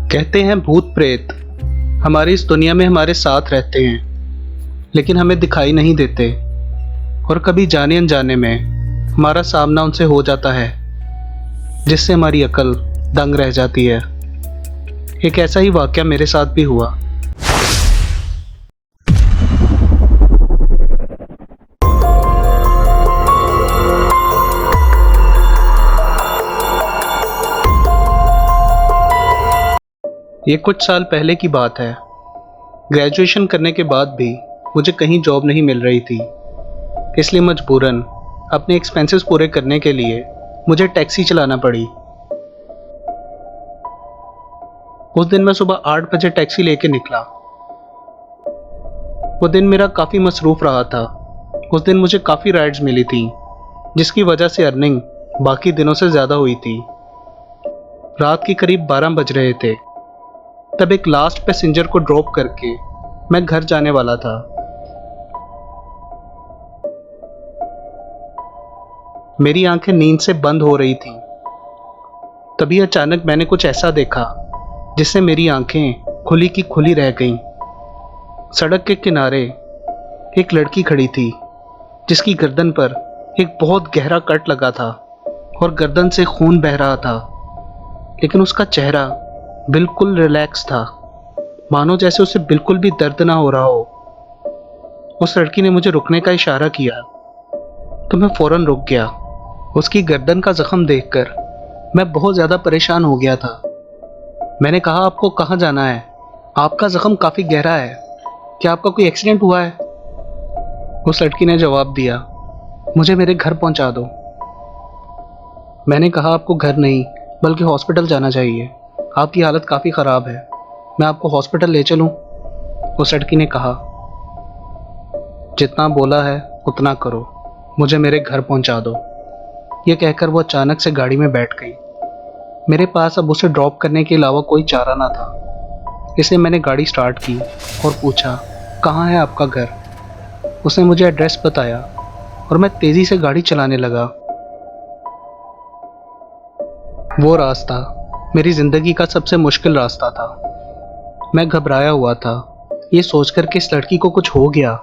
कहते हैं भूत प्रेत हमारी इस दुनिया में हमारे साथ रहते हैं, लेकिन हमें दिखाई नहीं देते और कभी जाने अनजाने में हमारा सामना उनसे हो जाता है, जिससे हमारी अकल दंग रह जाती है। एक ऐसा ही वाकया मेरे साथ भी हुआ। ये कुछ साल पहले की बात है। ग्रेजुएशन करने के बाद भी मुझे कहीं जॉब नहीं मिल रही थी, इसलिए मजबूरन अपने एक्सपेंसेस पूरे करने के लिए मुझे टैक्सी चलाना पड़ी। उस दिन मैं सुबह 8 बजे टैक्सी लेके निकला। वो दिन मेरा काफ़ी मसरूफ़ रहा था। उस दिन मुझे काफ़ी राइड्स मिली थी, जिसकी वजह से अर्निंग बाकी दिनों से ज़्यादा हुई थी। रात के करीब 12 बज रहे थे, तब एक लास्ट पैसेंजर को ड्रॉप करके मैं घर जाने वाला था। मेरी आंखें नींद से बंद हो रही थीं। तभी अचानक मैंने कुछ ऐसा देखा जिससे मेरी आंखें खुली की खुली रह गईं। सड़क के किनारे एक लड़की खड़ी थी, जिसकी गर्दन पर एक बहुत गहरा कट लगा था और गर्दन से खून बह रहा था, लेकिन उसका चेहरा बिल्कुल रिलैक्स था, मानो जैसे उसे बिल्कुल भी दर्द ना हो रहा हो। उस लड़की ने मुझे रुकने का इशारा किया तो मैं फौरन रुक गया। उसकी गर्दन का जख्म देखकर मैं बहुत ज़्यादा परेशान हो गया था। मैंने कहा, आपको कहाँ जाना है? आपका जख्म काफ़ी गहरा है, क्या आपका कोई एक्सीडेंट हुआ है? उस लड़की ने जवाब दिया, मुझे मेरे घर पहुँचा दो। मैंने कहा, आपको घर नहीं बल्कि हॉस्पिटल जाना चाहिए, आपकी हालत काफ़ी ख़राब है, मैं आपको हॉस्पिटल ले चलूं? उस लड़की ने कहा, जितना बोला है उतना करो, मुझे मेरे घर पहुंचा दो। ये कहकर वो अचानक से गाड़ी में बैठ गई। मेरे पास अब उसे ड्रॉप करने के अलावा कोई चारा ना था, इसलिए मैंने गाड़ी स्टार्ट की और पूछा, कहाँ है आपका घर? उसने मुझे एड्रेस बताया और मैं तेज़ी से गाड़ी चलाने लगा। वो रास्ता मेरी ज़िंदगी का सबसे मुश्किल रास्ता था। मैं घबराया हुआ था, ये सोचकर कि इस लड़की को कुछ हो गया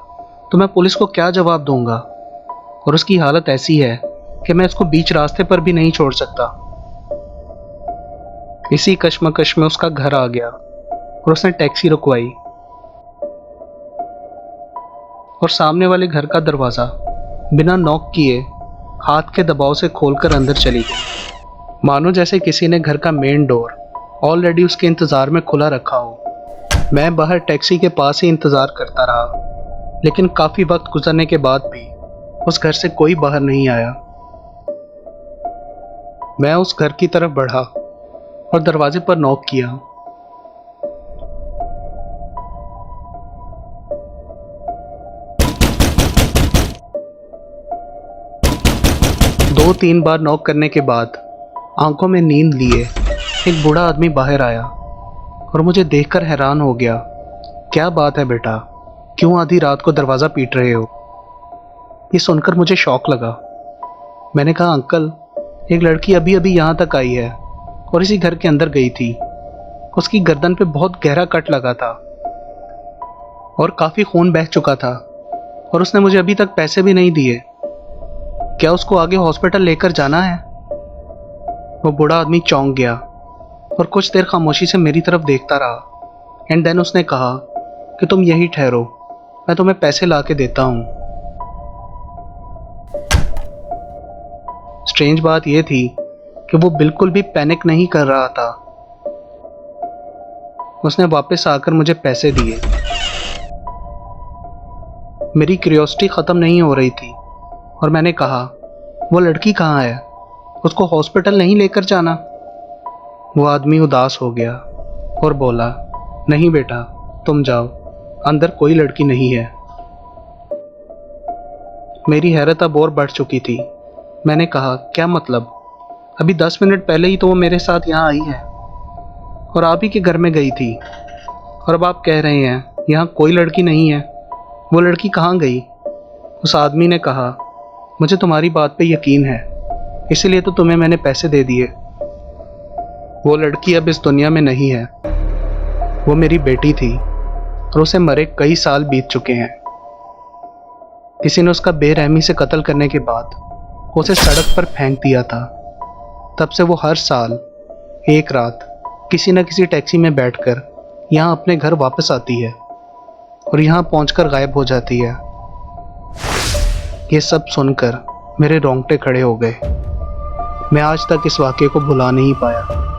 तो मैं पुलिस को क्या जवाब दूंगा, और उसकी हालत ऐसी है कि मैं उसको बीच रास्ते पर भी नहीं छोड़ सकता। इसी कश्मकश में उसका घर आ गया और उसने टैक्सी रुकवाई और सामने वाले घर का दरवाज़ा बिना नॉक किए हाथ के दबाव से खोलकर अंदर चली गई, मानो जैसे किसी ने घर का मेन डोर ऑलरेडी उसके इंतज़ार में खुला रखा हो। मैं बाहर टैक्सी के पास ही इंतज़ार करता रहा, लेकिन काफ़ी वक्त गुजरने के बाद भी उस घर से कोई बाहर नहीं आया। मैं उस घर की तरफ बढ़ा और दरवाजे पर नॉक किया। दो तीन बार नॉक करने के बाद आंखों में नींद लिए एक बूढ़ा आदमी बाहर आया और मुझे देखकर हैरान हो गया। क्या बात है बेटा, क्यों आधी रात को दरवाज़ा पीट रहे हो? ये सुनकर मुझे शौक लगा। मैंने कहा, अंकल, एक लड़की अभी अभी यहाँ तक आई है और इसी घर के अंदर गई थी। उसकी गर्दन पे बहुत गहरा कट लगा था और काफ़ी खून बह चुका था, और उसने मुझे अभी तक पैसे भी नहीं दिए। क्या उसको आगे हॉस्पिटल लेकर जाना है? वो बूढ़ा आदमी चौंक गया और कुछ देर खामोशी से मेरी तरफ देखता रहा। एंड देन उसने कहा कि तुम यही ठहरो, मैं तुम्हें पैसे ला के देता हूँ। स्ट्रेंज बात यह थी कि वो बिल्कुल भी पैनिक नहीं कर रहा था। उसने वापस आकर मुझे पैसे दिए। मेरी क्यूरियोसिटी ख़त्म नहीं हो रही थी और मैंने कहा, वो लड़की कहाँ है? उसको हॉस्पिटल नहीं लेकर जाना? वो आदमी उदास हो गया और बोला, नहीं बेटा, तुम जाओ, अंदर कोई लड़की नहीं है। मेरी हैरत अब और बढ़ चुकी थी। मैंने कहा, क्या मतलब? अभी 10 मिनट पहले ही तो वो मेरे साथ यहाँ आई है और आप ही के घर में गई थी, और अब आप कह रहे हैं यहाँ कोई लड़की नहीं है। वो लड़की कहाँ गई? उस आदमी ने कहा, मुझे तुम्हारी बात पे यकीन है, इसीलिए तो तुम्हें मैंने पैसे दे दिए। वो लड़की अब इस दुनिया में नहीं है। वो मेरी बेटी थी और उसे मरे कई साल बीत चुके हैं। किसी ने उसका बेरहमी से कत्ल करने के बाद उसे सड़क पर फेंक दिया था। तब से वो हर साल एक रात किसी न किसी टैक्सी में बैठकर यहाँ अपने घर वापस आती है और यहाँ पहुंचकर गायब हो जाती है। ये सब सुनकर मेरे रोंगटे खड़े हो गए। मैं आज तक इस वाक़ये को भुला नहीं पाया।